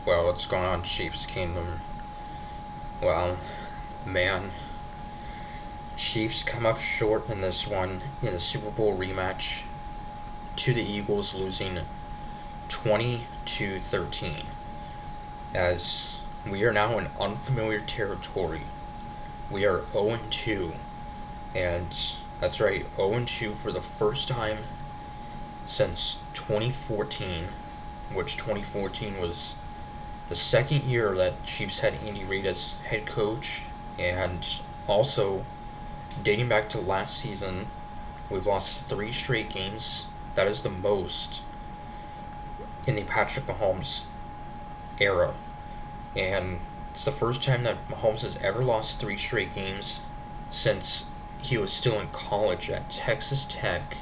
Well, what's going on, Chiefs Kingdom? Well, man, Chiefs come up short in this one in the Super Bowl rematch to the Eagles, losing 20 to 13. As we are now in unfamiliar territory, we are 0 2, and that's right, 0 2 for the first time since 2014, which 2014 was the second year that Chiefs had Andy Reid as head coach, and also dating back to last season, we've lost three straight games. That is the most in the Patrick Mahomes era, and it's the first time that Mahomes has ever lost three straight games since he was still in college at Texas Tech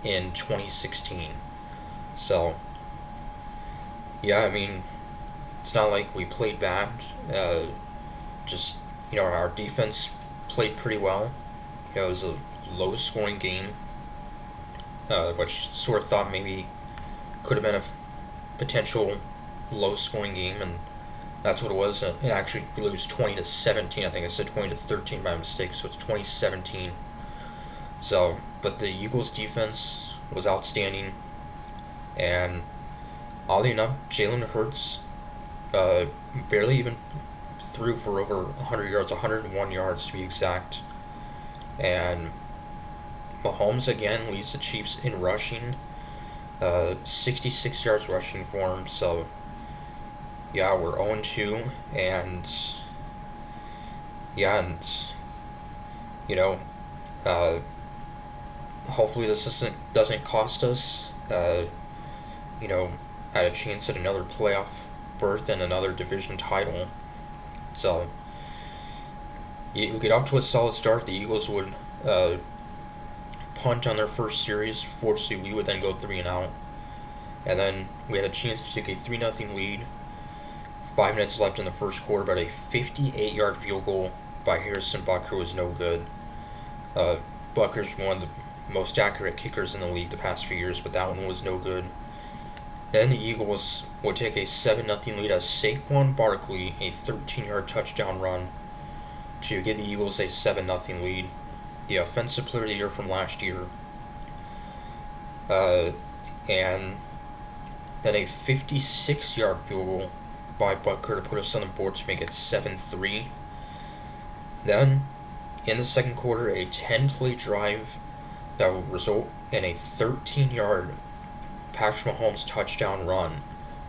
in 2016. So, yeah, I mean, it's not like we played bad. Uh, just, our defense played pretty well. It was a low scoring game, which sort of thought maybe could have been a potential low scoring game, and that's what it was. It actually lose 20 to 17. I think I said 20 to 13 by mistake, so it's 2017. So, but the Eagles defense was outstanding, and oddly enough, Jalen Hurts uh, barely even threw for over 100 yards, 101 yards to be exact. And Mahomes again leads the Chiefs in rushing, 66 yards rushing for him. So, yeah, we're 0 2, and yeah, and you know, uh, hopefully this doesn't cost us. You know, at a chance at another playoff berth and another division title. So, we get off to a solid start. The Eagles would punt on their first series. Fortunately, we would then go 3 and out. And then we had a chance to take a 3-0 lead. 5 minutes left in the first quarter, but a 58-yard field goal by Harrison Butker was no good. Butker's one of the most accurate kickers in the league the past few years, but that one was no good. Then the Eagles would take a 7-0 lead as Saquon Barkley, a 13-yard touchdown run to give the Eagles a 7-0 lead. The offensive player of the year from last year. And then a 56-yard field goal by Butker to put us on the board to make it 7-3. Then, in the second quarter, a 10-play drive that would result in a 13-yard Patrick Mahomes touchdown run.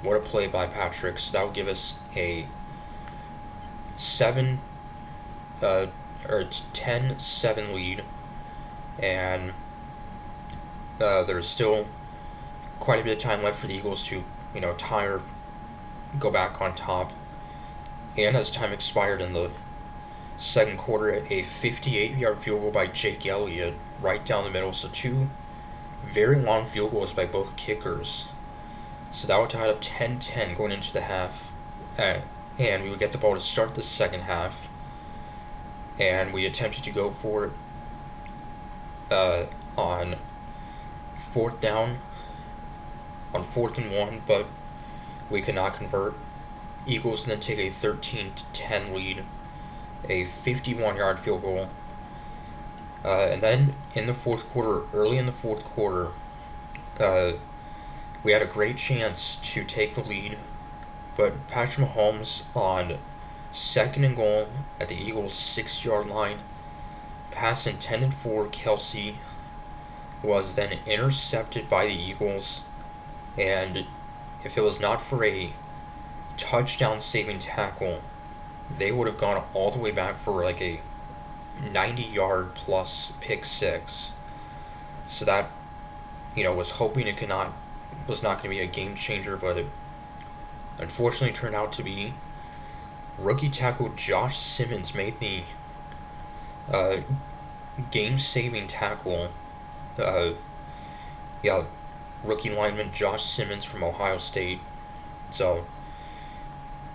What a play by Patrick. So that would give us a 10-7 lead. And there's still quite a bit of time left for the Eagles to, tie or go back on top. And as time expired in the second quarter, a 58-yard field goal by Jake Elliott right down the middle. So two very long field goals by both kickers. So that would tie it up 10-10 going into the half. And we would get the ball to start the second half. And we attempted to go for it on fourth down, on 4th and 1, but we could not convert. Eagles then take a 13-10 lead, a 51-yard field goal. And then in the fourth quarter, early in the fourth quarter, we had a great chance to take the lead, but Patrick Mahomes on 2nd and goal at the Eagles' 6-yard line, pass intended for Kelsey, was then intercepted by the Eagles, and if it was not for a touchdown saving tackle, they would have gone all the way back for like a 90-yard plus pick six. So that, was hoping was not going to be a game changer, but it unfortunately turned out to be. Rookie tackle Josh Simmons made the game-saving tackle. Uh, yeah, rookie lineman Josh Simmons from Ohio State. So,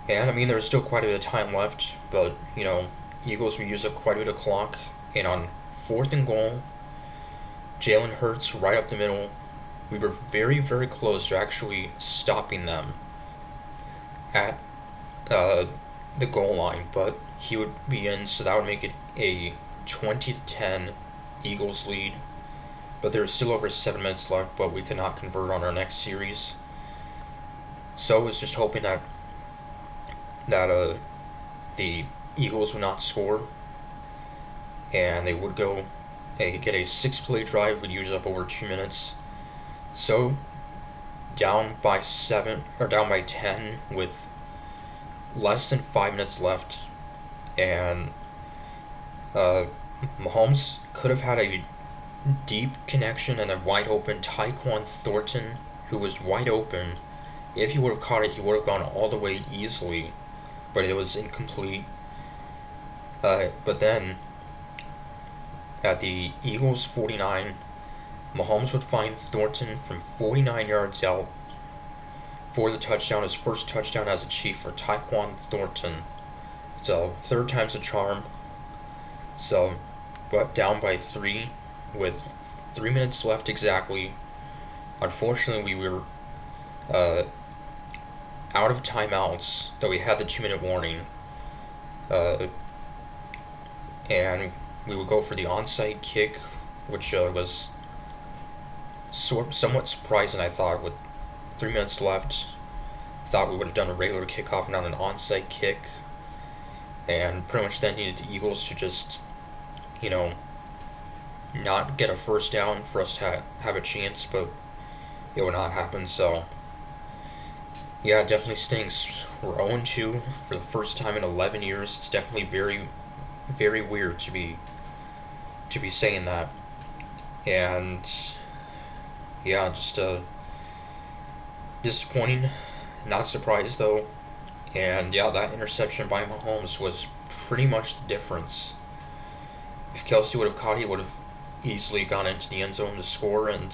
and I mean, there's still quite a bit of time left, but, Eagles will use up quite a bit of clock. And on 4th and goal, Jalen Hurts right up the middle. We were very, very close to actually stopping them. at uh, the goal line, but he would be in, so that would make it a 20-10 Eagles lead. But there was still over 7 minutes left, but we could not convert on our next series. So I was just hoping that the Eagles would not score, and they would go get a 6-play drive, would use up over 2 minutes. So down by 10 with less than 5 minutes left, and Mahomes could have had a deep connection and a wide open Tyquan Thornton, who was wide open. If he would have caught it, he would have gone all the way easily, but it was incomplete. But then, at the Eagles 49, Mahomes would find Thornton from 49 yards out for the touchdown, his first touchdown as a Chief for Tyquan Thornton. So, third time's a charm. So, but down by 3 with 3 minutes left exactly. Unfortunately, we were out of timeouts, though we had the 2-minute warning. And we would go for the onside kick, which was somewhat surprising, I thought, with 3 minutes left. Thought we would have done a regular kickoff and not an onside kick. And pretty much then needed the Eagles to just, not get a first down for us to have a chance, but it would not happen. So, yeah, it definitely stinks. We're 0-2 for the first time in 11 years. It's definitely very, very weird to be saying that. And yeah, just disappointing. Not surprised though. And yeah, that interception by Mahomes was pretty much the difference. If Kelce would have caught it, he would have easily gone into the end zone to score, and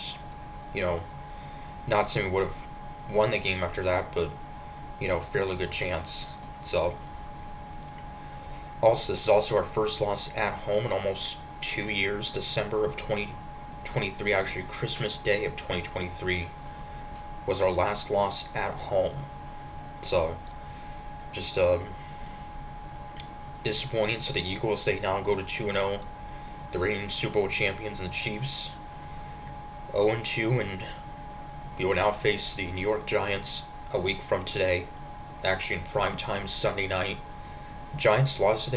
not saying we would have won the game after that, but fairly good chance. So also, this is also our first loss at home in almost 2 years. December of 2023, actually Christmas Day of 2023 was our last loss at home. So just disappointing. So the Eagles, they now go to 2-0, the reigning Super Bowl champions, and the Chiefs 0-2, and we will now face the New York Giants a week from today, actually in prime time Sunday night. Giants lost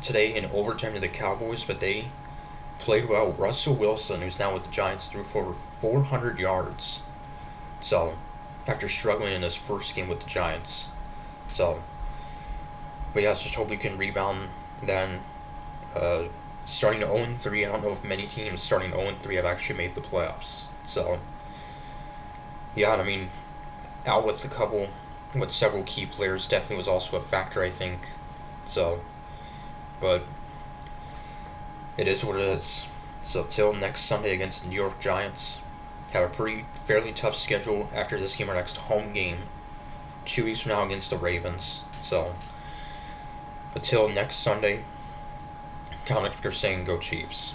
today in overtime to the Cowboys, but they played well. Russell Wilson, who's now with the Giants, threw for over 400 yards. So, after struggling in his first game with the Giants. So, but yeah, let's just hope we can rebound then. Starting 0-3, I don't know if many teams starting 0-3 have actually made the playoffs. So, yeah, I mean, out with several key players definitely was also a factor, I think. So, but it is what it is. So, till next Sunday against the New York Giants, have a fairly tough schedule after this game, our next home game, 2 weeks from now against the Ravens. So, but till next Sunday, Comic saying go Chiefs.